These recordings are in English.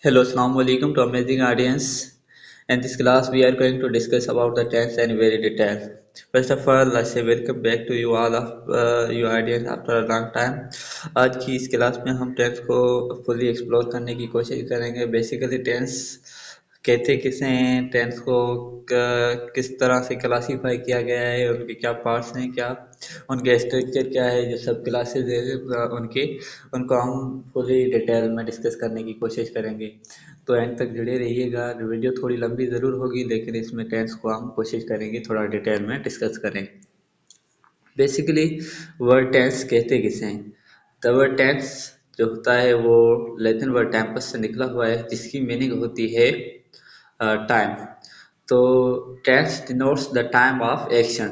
Hello, Assalamu alaikum to amazing audience. In this class, we are going to discuss about the tense and very detail. First of all, I say welcome back to you all of you audience after a long time. आज की इस class में हम tense को fully explore करने की कोशिश करेंगे. बेसिकली टेंस कहते किसे हैं, टेंस को किस तरह से क्लासीफाई किया गया है, उनके क्या पार्ट्स हैं, क्या उनके स्ट्रक्चर क्या है, जो सब क्लासेज है उनके उनको हम पूरी डिटेल में डिस्कस करने की कोशिश करेंगे. तो एंड तक जुड़े रहिएगा. वीडियो थोड़ी लंबी ज़रूर होगी, लेकिन इसमें टेंस को हम कोशिश करेंगे थोड़ा डिटेल में डिस्कस करें. बेसिकली वर्ड टेंस कहते किसे हैं. द वर्ड टेंस जो होता है वो लैटिन वर्ड टेम्पस से निकला हुआ है, जिसकी मीनिंग होती है टाइम. तो tense denotes the time of action.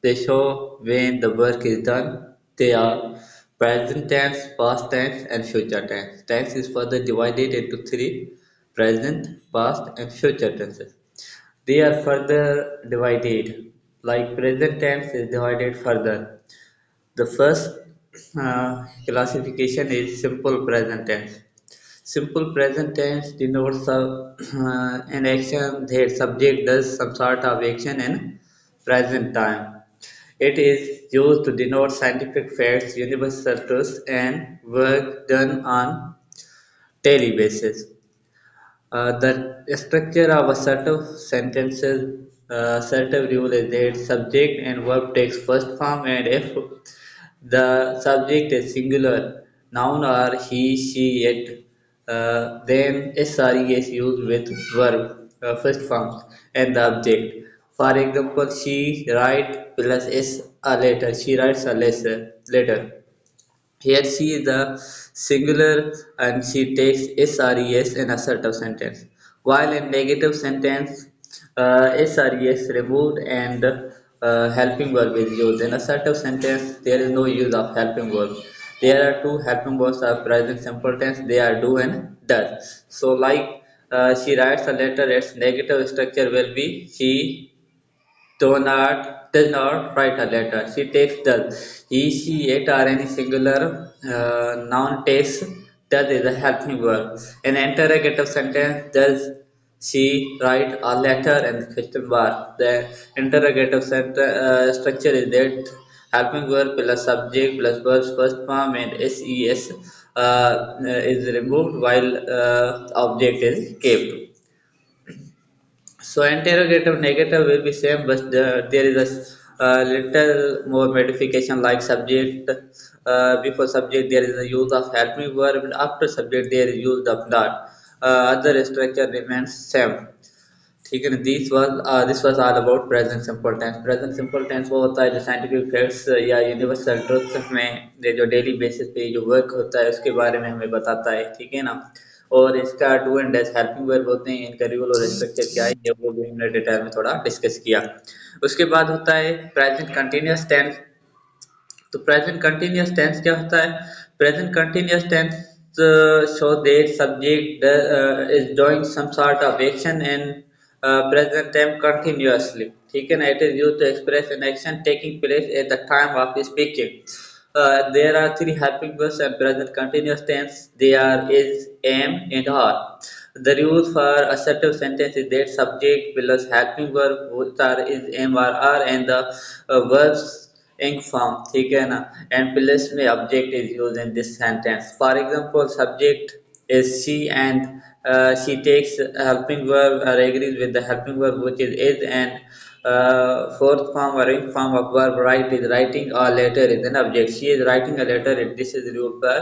They show when the work is done. They are present tense, past tense, and future tense. Tense is further divided into three: present, past, and future tenses. They are further divided. Like present tense is divided further. The first classification is simple present tense. Simple present tense denotes an action that subject does some sort of action in present time. It is used to denote scientific facts, universal truths, and work done on daily basis. The structure of a set of sentences, set of rule is that subject and verb takes first form, and if the subject is singular, noun or he, she, it, then SRE is used with verb first form and the object. For example, she write plus S a letter. She writes a letter. Here she is the singular and she takes SRES in assertive sentence. While in negative sentence, SRES removed and helping verb is used. In assertive sentence, there is no use of helping verb. There are two helping verbs are present simple tense. They are do and does. So like she writes a letter, its negative structure will be she does not write a letter. She takes does. He, she, it or any singular noun takes does is a helping verb. In interrogative sentence, does she write a letter and question mark. The interrogative structure is that helping verb plus subject plus verbs first form and ses is removed while object is kept. So interrogative negative will be same, but there is a little more modification like subject. Before subject there is a use of helping verb, and after subject there is use of not. Other structure remains same. ठीक है ना. This was all about present simple tense. Present simple tense वो होता है जो scientific facts या universal truths में जो डेली बेसिस पे जो वर्क होता है उसके बारे में हमें बताता है. ठीक है ना. और इसका do and does helping verb होते हैं. इनका रूल और स्ट्रक्चर क्या है ये वो भी हमने डिटेल में थोड़ा डिस्कस किया. उसके बाद होता है प्रेजेंट कंटिन्यूअस टेंस. तो प्रेजेंट कंटिन्यूअस टेंस क्या होता है. Present continuous tense show that subject is doing some sort of action in present time continuously. ठीक है ना. It is used to express an action taking place at the time of speaking. There are three helping verbs and present continuous tense. They are is, am, and are. The rules for assertive sentence is that subject plus helping verb both are is, am, or are, and the verbs ing form. ठीक है ना. And plus में object is used in this sentence. For example, subject is she and she takes helping verb or agrees with the helping verb which is, and fourth form or ing form of verb write is writing a letter is an object. She is writing a letter. This is rule for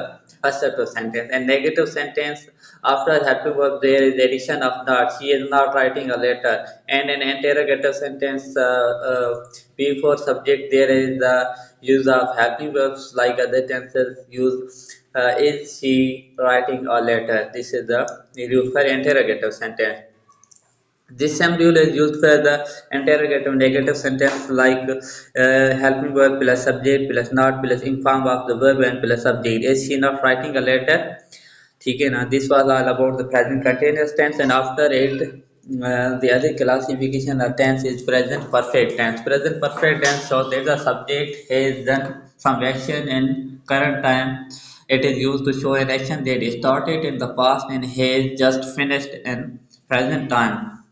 assertive sentence. And negative sentence, after helping verb there is addition of not. She is not writing a letter. And in interrogative sentence, before subject there is the use of helping verbs like other tenses use. Is she writing a letter? This is the rule for interrogative sentence. This same rule is used for the interrogative negative sentence like helping verb plus subject plus not plus in form of the verb and plus subject. Is she not writing a letter? ठीक है ना. This was all about the present continuous tense, and after it the other classification of tense is present perfect tense. Present perfect tense shows that the subject has done some action in current time It is used to show an action that started in the past and has just finished in present time.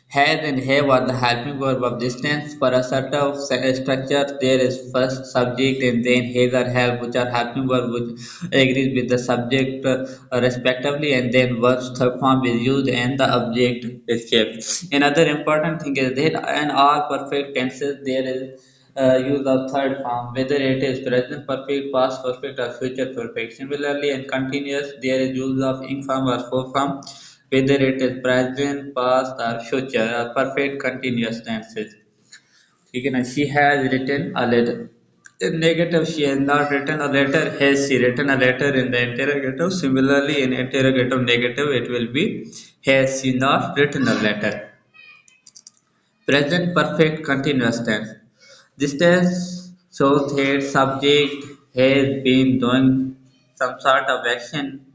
Has and have are the helping verb of distance. For a set of structure, there is first subject and then has or have, which are helping verb which agrees with the subject respectively, and then verb's third form is used and the object is kept. Another important thing is that in all perfect tenses there is use of third form, whether it is present perfect, past perfect, or future perfect. Similarly, in continuous, there is use of ing form or four form, whether it is present, past, or future, or perfect continuous tenses. ठीक है ना? She has written a letter. In negative, she has not written a letter. Has she written a letter in the interrogative? Similarly, in interrogative negative, it will be has she not written a letter. Present perfect continuous tense. This tense shows that subject has been doing some sort of action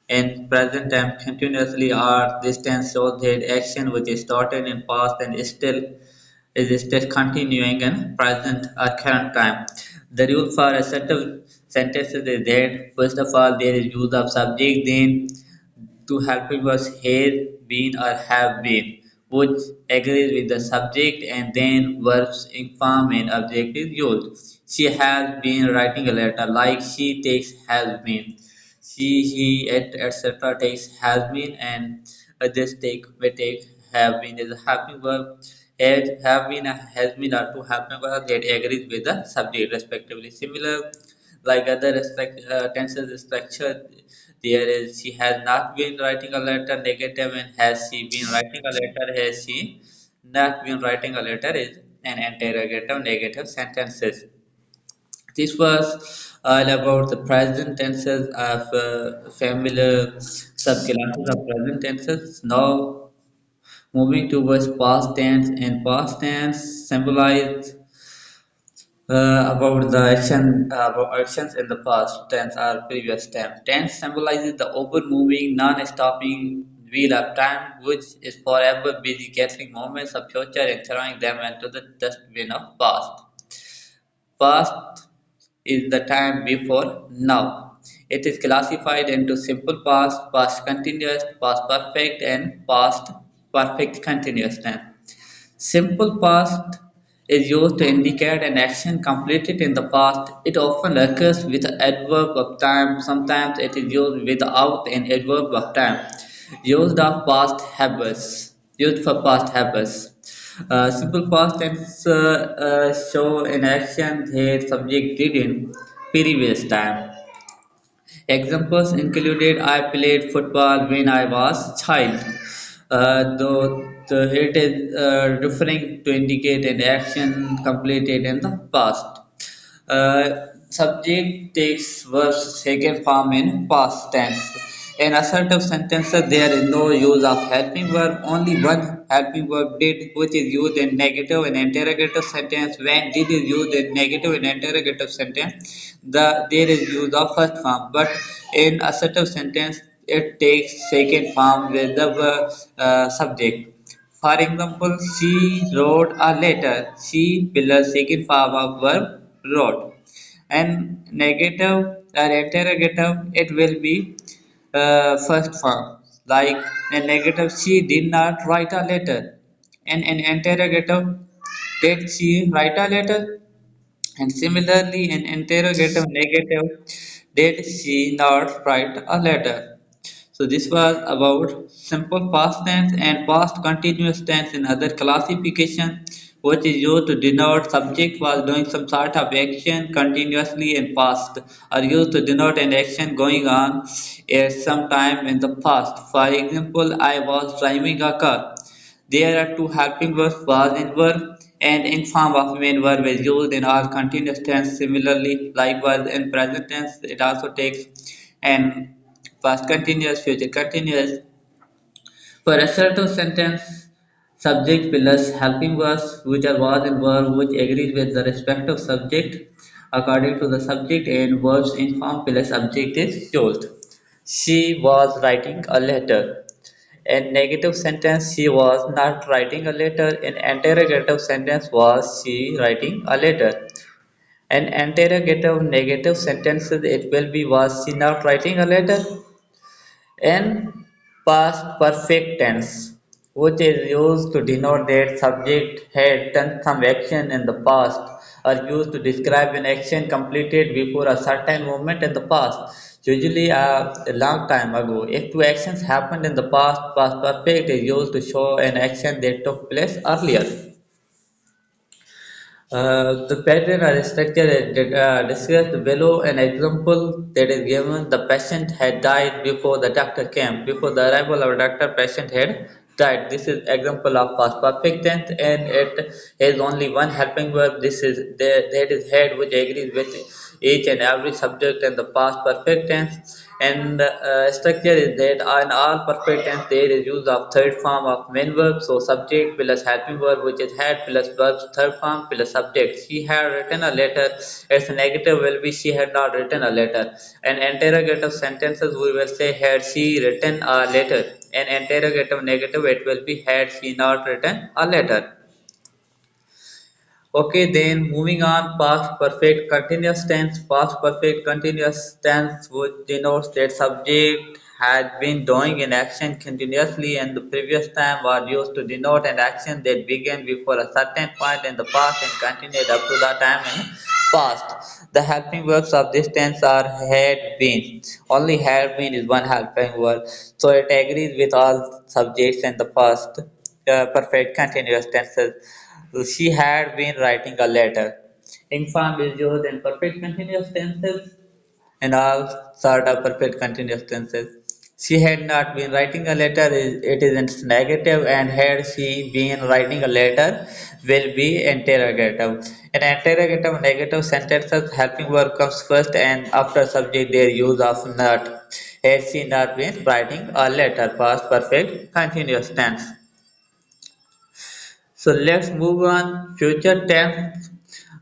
in present time continuously, or this tense shows that action which is started in past and is still continuing in present or current time. The rule for a set of sentences is that first of all there is use of subject, then to helping us has been or have been, which agrees with the subject, and then verbs inform and object is used. She has been writing a letter, like she takes has been. She, he, etc. takes has been, and this take we take have been is a helping verb. Have been has been are two helping verbs that agrees with the subject respectively. Similar like other tenses structure, there is she has not been writing a letter negative, and has she been writing a letter, has she not been writing a letter is an interrogative negative sentences. This was all about the present tenses of familiar subclasses of present tenses. Now moving towards past tense, and past tense symbolize about the about actions in the past tense or previous tense. Tense symbolizes the over-moving, non-stopping wheel of time, which is forever busy gathering moments of future and throwing them into the dustbin of past. Past is the time before now. It is classified into simple past, past continuous, past perfect, and past perfect continuous tense. Simple past is used to indicate an action completed in the past. It often occurs with an adverb of time. Sometimes it is used without an adverb of time. Used of past habits. Used for past habits. Simple past tense show an action that subject did in previous time. Examples included I played football when I was child. Though it is referring to indicate an action completed in the past. Subject takes verb second form in past tense. In assertive sentences, there is no use of helping verb. Only one helping verb did, which is used in negative and interrogative sentence. When did is used in negative and interrogative sentence, there is use of first form. But in assertive sentence, it takes second form with the subject. For example, she wrote a letter. She plus second form of verb wrote. And negative or interrogative, it will be first form. Like in negative, she did not write a letter. And in interrogative, did she write a letter? And similarly, in interrogative negative, did she not write a letter? So this was about simple past tense and past continuous tense in other classification, which is used to denote subject was doing some sort of action continuously in past, or used to denote an action going on some time in the past. For example, I was driving a car. There are two helping verbs, was in verb and in form of main verb is used in all continuous tense. Similarly, likewise in present tense, it also takes an past continuous, future continuous. For assertive sentence, subject plus helping verbs, which are was and verb, which agrees with the respective subject according to the subject, and verbs in form plus subject is used. She was writing a letter. In negative sentence, she was not writing a letter. In interrogative sentence, was she writing a letter? An interrogative negative sentences it will be was she not writing a letter? In past perfect tense, which is used to denote that subject had done some action in the past, or used to describe an action completed before a certain moment in the past, usually a long time ago. If two actions happened in the past, past perfect is used to show an action that took place earlier. The pattern or structure is discussed below. An example that is given: the patient had died before the doctor came. Before the arrival of a doctor, patient had died. This is example of past perfect tense, and it has only one helping verb. This is that is had, which agrees with each and every subject in the past perfect tense. And structure is that in all perfect tense there is use of third form of main verb. So subject plus helping verb, which is had, plus verbs third form plus subject. She had written a letter. Its negative will be she had not written a letter. And interrogative sentences we will say had she written a letter. And interrogative negative it will be had she not written a letter. Okay, then moving on, past perfect continuous tense. Past perfect continuous tense would denote that subject had been doing an action continuously and the previous time was used to denote an action that began before a certain point in the past and continued up to the time in past. The helping verbs of this tense are had been. Only had been is one helping verb, so it agrees with all subjects in the past perfect continuous tenses. She had been writing a letter. Inform is used in perfect continuous tenses and all sort of perfect continuous tenses. She had not been writing a letter, it is in negative, and had she been writing a letter will be interrogative. In interrogative negative sentences, helping verb comes first and after subject their use of not. Had she not been writing a letter, past perfect continuous tense. So let's move on. Future tense.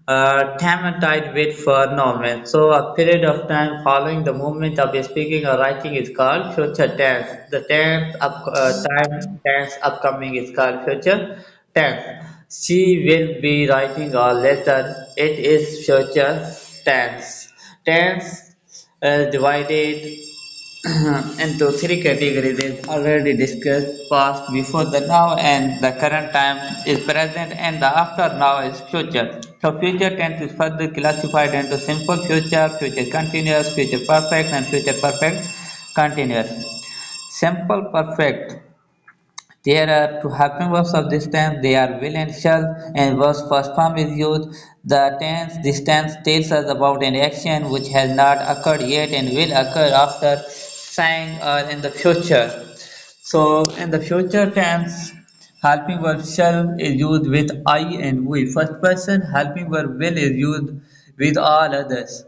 Time and tide wait for moment. So a period of time following the movement of speaking or writing is called future tense. The time tense upcoming is called future tense. She will be writing a letter. It is future tense. Tense divided into three categories is already discussed: past, before the now, and the current time is present, and the after now is future. So future tense is further classified into simple future, future continuous, future perfect, and future perfect continuous. Simple perfect, there are two helping verbs of this tense. They are will and shall, and verse first form is used. The tense, this tense tells us about an action which has not occurred yet and will occur after saying or in the future. So in the future tense, helping verb shall is used with I and we. First person helping verb will is used with all others.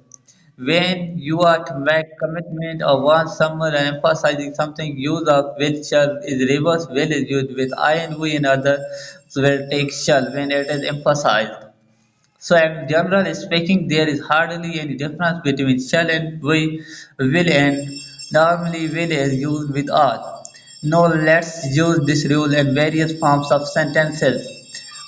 When you are to make commitment or want someone and emphasizing something, use of will shall is reverse. Will is used with I and we, and others will take shall when it is emphasized. So, in general speaking, there is hardly any difference between shall and we, will, and normally will is used with all. Now, let's use this rule in various forms of sentences.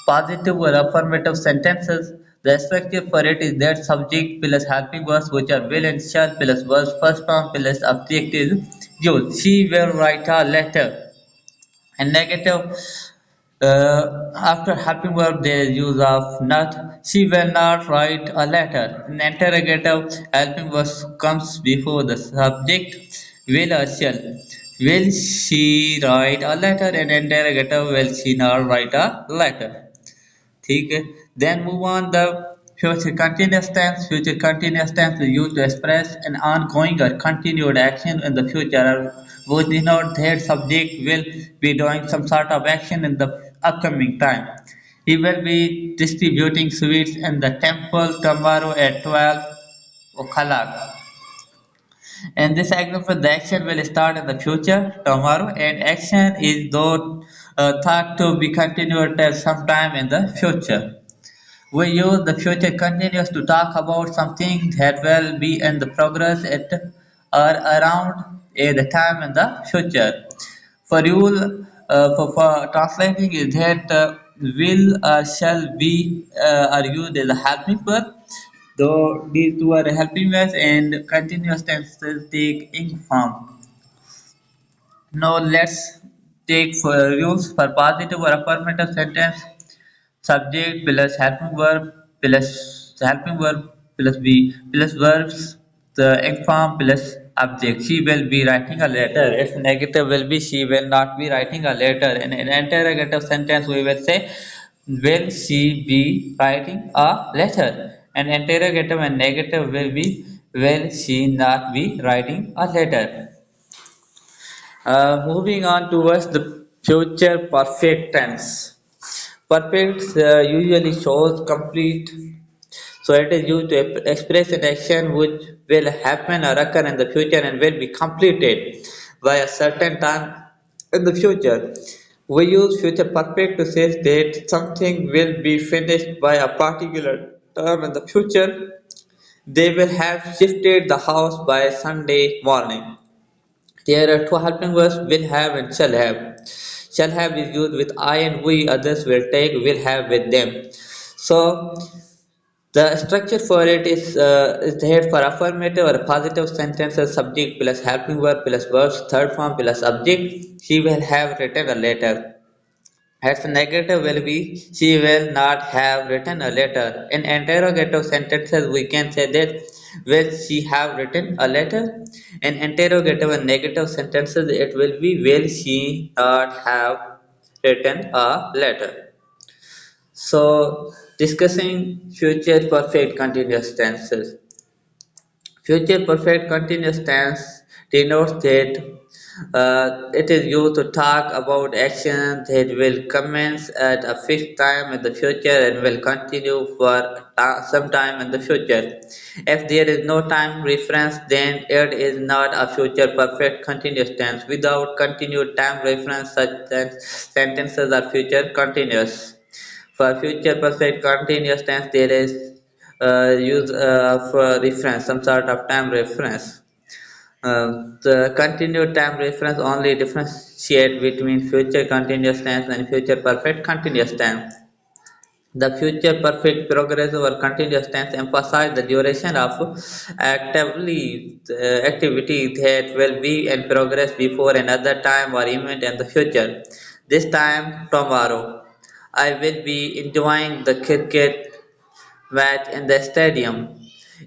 Positive or affirmative sentences. The structure for it is that subject plus helping verbs, which are will and shall, plus verbs first form plus object is used. She will write a letter. And negative, after helping verb there is use of not. She will not write a letter. In interrogative, helping verb comes before the subject will or shall. Will she write a letter? And interrogative, will she not write a letter? ठीक है. Then move on the future continuous tense. Future continuous tense is used to express an ongoing or continued action in the future, would denote that subject will be doing some sort of action in the upcoming time. He will be distributing sweets in the temple tomorrow at 12 o'clock. And this example, the action will start in the future tomorrow, and action is though thought to be continued till sometime in the future. We use the future continuous to talk about something that will be in the progress at or around the time in the future. For you, for translating is that will or shall be are used as a helping verb. Though these two are helping us and continuous tenses take ing form. Now let's take for rules for positive or affirmative sentence. Subject plus helping verb plus be plus verbs the ing form plus object. She will be writing a letter. If negative will be she will not be writing a letter. In an interrogative sentence we will say will she be writing a letter? An interrogative and negative will be will she not be writing a letter? Moving on towards the future perfect tense. Perfect usually shows complete, so it is used to express an action which will happen or occur in the future and will be completed by a certain time in the future. We use future perfect to say that something will be finished by a particular term in the future. They will have shifted the house by Sunday morning. There are two helping verbs will have and shall have. Shall have is used with I and we, others will take, will have with them. So the structure for it is there for affirmative or positive sentences subject plus helping verb plus verbs third form plus object. She will have written a letter. As a negative will be she will not have written a letter. In interrogative sentences we can say that will she have written a letter? In interrogative and negative sentences it will be will she not have written a letter? So discussing future perfect continuous tenses. Future perfect continuous tense denotes that it is used to talk about actions that will commence at a fixed time in the future and will continue for some time in the future. If there is no time reference, then it is not a future perfect continuous tense. Without continued time reference, such sentences are future continuous. For future perfect continuous tense, there is use of reference, some sort of time reference. The continued time reference only differentiate between future continuous tense and future perfect continuous tense. The future perfect progressive or continuous tense emphasize the duration of activity that will be in progress before another time or event in the future. This time tomorrow. I will be enjoying the cricket match in the stadium.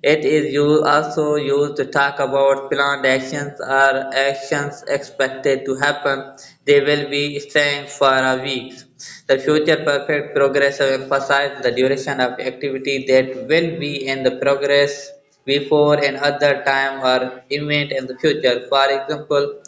It is also used to talk about planned actions or actions expected to happen. They will be staying for a week. The future perfect progressive emphasizes the duration of activity that will be in the progress before another time or event in the future. For example,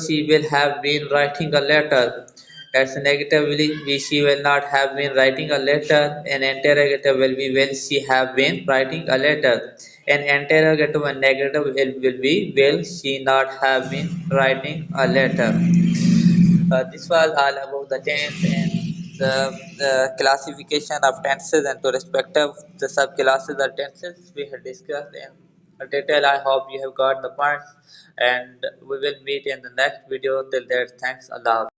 she will have been writing a letter. That's negatively, she will not have been writing a letter. An interrogative will be will she have been writing a letter. An interrogative and negative will be will she not have been writing a letter. This was all about the tense and the classification of tenses and to respective the subclasses of tenses we have discussed in detail. I hope you have got the point and we will meet in the next video. Till then, thanks Allah.